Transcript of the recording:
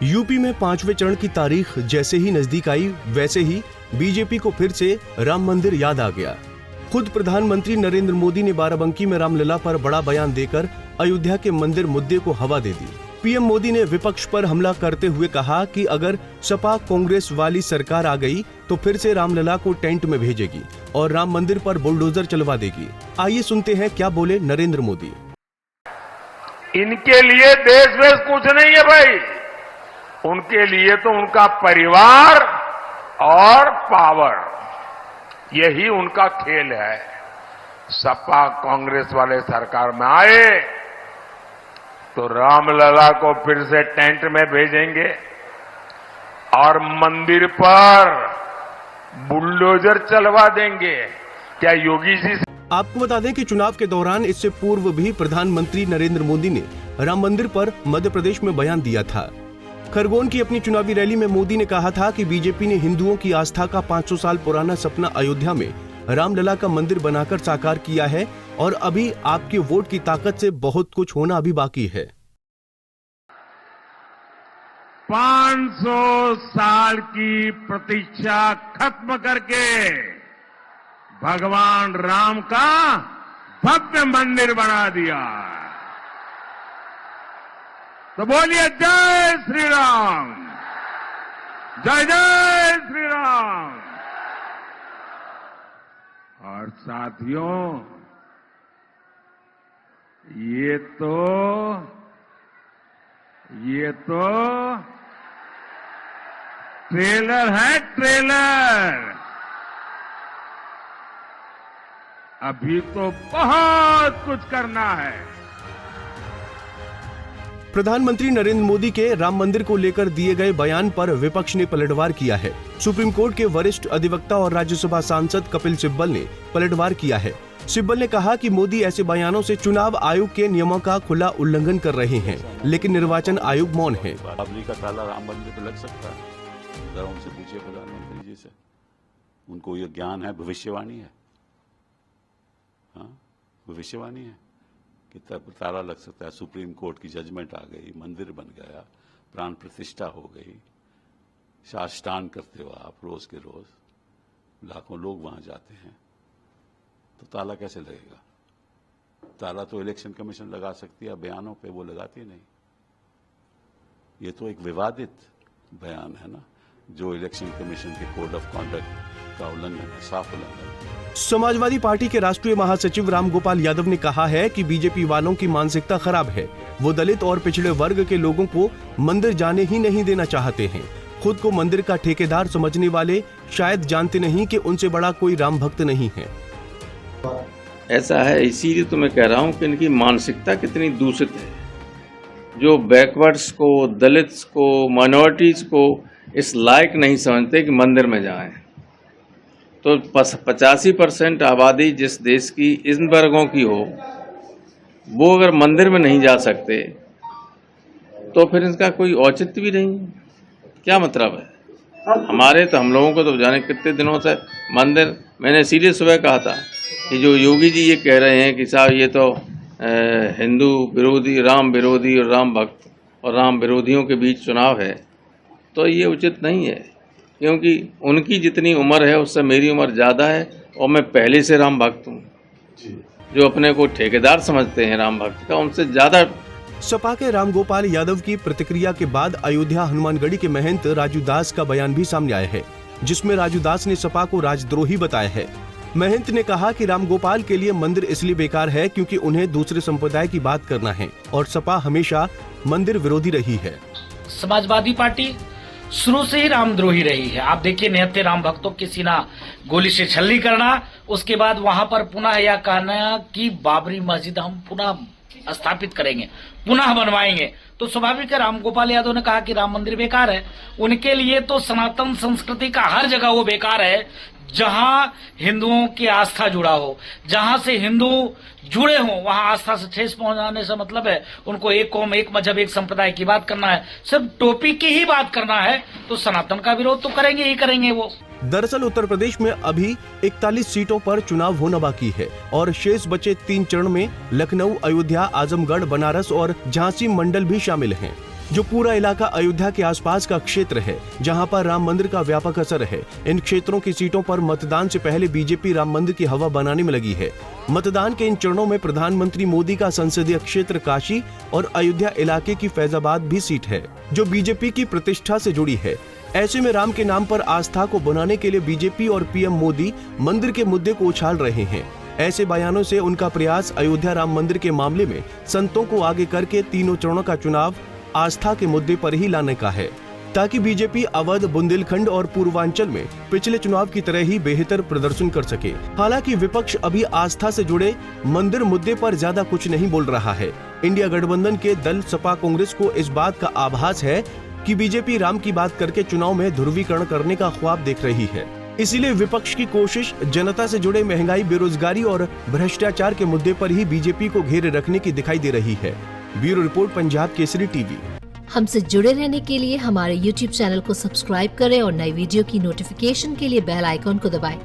UP में 5वें चरण की तारीख जैसे ही नजदीक आई, वैसे ही बीजेपी को फिर से राम मंदिर याद आ गया। खुद प्रधानमंत्री नरेंद्र मोदी ने बाराबंकी में रामलला पर बड़ा बयान देकर अयोध्या के मंदिर मुद्दे को हवा दे दी। पीएम मोदी ने विपक्ष पर हमला करते हुए कहा कि अगर सपा कांग्रेस वाली सरकार आ गई तो फिर से रामलला को टेंट में भेजेगी और राम मंदिर पर बुलडोजर चलवा देगी। आइए सुनते हैं क्या बोले नरेंद्र मोदी। इनके लिए देश वेश कुछ नहीं है भाई, उनके लिए तो उनका परिवार और पावर, यही उनका खेल है। सपा कांग्रेस वाले सरकार में आए तो रामलला को फिर से टेंट में भेजेंगे और मंदिर पर बुलडोजर चलवा देंगे। क्या योगी जी आपको बता दें कि चुनाव के दौरान इससे पूर्व भी प्रधानमंत्री नरेंद्र मोदी ने राम मंदिर पर मध्य प्रदेश में बयान दिया था। खरगोन की अपनी चुनावी रैली में मोदी ने कहा था कि बीजेपी ने हिंदुओं की आस्था का 500 साल पुराना सपना अयोध्या में रामलला का मंदिर बनाकर साकार किया है और अभी आपके वोट की ताकत से बहुत कुछ होना अभी बाकी है। 500 साल की प्रतीक्षा खत्म करके भगवान राम का भव्य मंदिर बना दिया। तो बोलिए जय श्री राम, जय जय श्री राम। और साथियों, ये तो ट्रेलर है, ट्रेलर। अभी तो बहुत कुछ करना है। प्रधानमंत्री नरेंद्र मोदी के राम मंदिर को लेकर दिए गए बयान पर विपक्ष ने पलटवार किया है। सुप्रीम कोर्ट के वरिष्ठ अधिवक्ता और राज्यसभा सांसद कपिल सिब्बल ने पलटवार किया है। सिब्बल ने कहा कि मोदी ऐसे बयानों से चुनाव आयोग के नियमों का खुला उल्लंघन कर रहे हैं, लेकिन निर्वाचन आयोग मौन है। बाबरी का ताला राम मंदिर पर लग सकता है? जरा उनसे पूछिए प्रधानमंत्री जी से, उनको ये ज्ञान है, भविष्यवाणी है। हाँ, भविष्यवाणी है कि ताला लग सकता है। सुप्रीम कोर्ट की जजमेंट आ गई, मंदिर बन गया, प्राण प्रतिष्ठा हो गई, साष्टांग करते हो आप रोज के रोज, लाखों लोग वहां जाते हैं, तो ताला कैसे लगेगा? ताला तो इलेक्शन कमीशन लगा सकती है, बयानों पे वो लगाती नहीं। ये तो एक विवादित बयान है ना, जो इलेक्शन कमीशन के कोड ऑफ कॉन्डक्ट का उल्लंघन है, साफ उल्लंघन है। समाजवादी पार्टी के राष्ट्रीय महासचिव रामगोपाल यादव ने कहा है कि बीजेपी वालों की मानसिकता खराब है। वो दलित और पिछड़े वर्ग के लोगों को मंदिर जाने ही नहीं देना चाहते हैं। खुद को मंदिर का ठेकेदार समझने वाले शायद जानते नहीं कि उनसे बड़ा कोई राम भक्त नहीं है। ऐसा है, इसीलिए तो मैं कह रहा हूँ कि इनकी मानसिकता कितनी दूषित है। जो बैकवर्ड्स को, दलित्स को, माइनॉरिटीज को इस लायक नहीं समझते कि मंदिर में जाएं। तो 85% आबादी जिस देश की इन वर्गों की हो, वो अगर मंदिर में नहीं जा सकते तो फिर इसका कोई औचित्य भी नहीं। क्या मतलब है? हम लोगों को तो जाने कितने दिनों से मंदिर, मैंने इसीलिए सुबह कहा था कि जो योगी जी ये कह रहे हैं कि साहब ये तो हिंदू विरोधी, राम विरोधी और राम भक्त और राम विरोधियों के बीच चुनाव है, तो ये उचित नहीं है। क्योंकि उनकी जितनी उम्र है उससे मेरी उम्र ज़्यादा है और मैं पहले से राम भक्त हूँ। जो अपने को ठेकेदार समझते हैं राम भक्त का, उनसे ज़्यादा। सपा के रामगोपाल यादव की प्रतिक्रिया के बाद अयोध्या हनुमानगढ़ी के महंत राजू दास का बयान भी सामने आया है, जिसमें राजू दास ने सपा को राजद्रोही बताया है। महंत ने कहा कि रामगोपाल के लिए मंदिर इसलिए बेकार है क्योंकि उन्हें दूसरे संप्रदाय की बात करना है और सपा हमेशा मंदिर विरोधी रही है। समाजवादी पार्टी शुरू से ही रामद्रोही रही है। आप देखिए, निहत्थे राम भक्तों की सीना गोली से छलनी करना, उसके बाद वहां पर पुनः यह कहना कि बाबरी मस्जिद हम पुनः स्थापित करेंगे, पुनः बनवाएंगे। तो स्वाभाविक है, रामगोपाल यादव ने कहा कि राम मंदिर बेकार है। उनके लिए तो सनातन संस्कृति का हर जगह वो बेकार है जहां हिंदुओं की आस्था जुड़ा हो, जहां से हिंदू जुड़े हों, वहां आस्था से ठेस पहुंचाने से मतलब है उनको एक कौम, एक मजहब, एक संप्रदाय की बात करना है, सिर्फ टोपी की ही बात करना है, तो सनातन का विरोध तो करेंगे ही करेंगे वो। दरअसल उत्तर प्रदेश में अभी 41 सीटों पर चुनाव होना बाकी है और शेष बचे 3 चरण में लखनऊ, अयोध्या, आजमगढ़, बनारस और झांसी मंडल भी शामिल हैं। जो पूरा इलाका अयोध्या के आसपास का क्षेत्र है, जहां पर राम मंदिर का व्यापक असर है। इन क्षेत्रों की सीटों पर मतदान से पहले बीजेपी राम मंदिर की हवा बनाने में लगी है। मतदान के इन चरणों में प्रधानमंत्री मोदी का संसदीय क्षेत्र काशी और अयोध्या इलाके की फैजाबाद भी सीट है, जो बीजेपी की प्रतिष्ठा से जुड़ी है। ऐसे में राम के नाम पर आस्था को बनाने के लिए बीजेपी और पीएम मोदी मंदिर के मुद्दे को उछाल रहे हैं। ऐसे बयानों से उनका प्रयास अयोध्या राम मंदिर के मामले में संतों को आगे करके तीनों चरणों का चुनाव आस्था के मुद्दे पर ही लाने का है, ताकि बीजेपी अवध, बुंदेलखंड और पूर्वांचल में पिछले चुनाव की तरह ही बेहतर प्रदर्शन कर सके। हालांकि विपक्ष अभी आस्था से जुड़े मंदिर मुद्दे पर ज्यादा कुछ नहीं बोल रहा है। इंडिया गठबंधन के दल सपा कांग्रेस को इस बात का आभास है कि बीजेपी राम की बात करके चुनाव में ध्रुवीकरण करने का ख्वाब देख रही है। इसीलिए विपक्ष की कोशिश जनता से जुड़े महंगाई, बेरोजगारी और भ्रष्टाचार के मुद्दे पर ही बीजेपी को घेरे रखने की दिखाई दे रही है। Bureau report, Punjab Kesari TV. हमसे जुड़े रहने के लिए हमारे YouTube चैनल को सब्सक्राइब करें और नई वीडियो की नोटिफिकेशन के लिए बेल आइकॉन को दबाएं।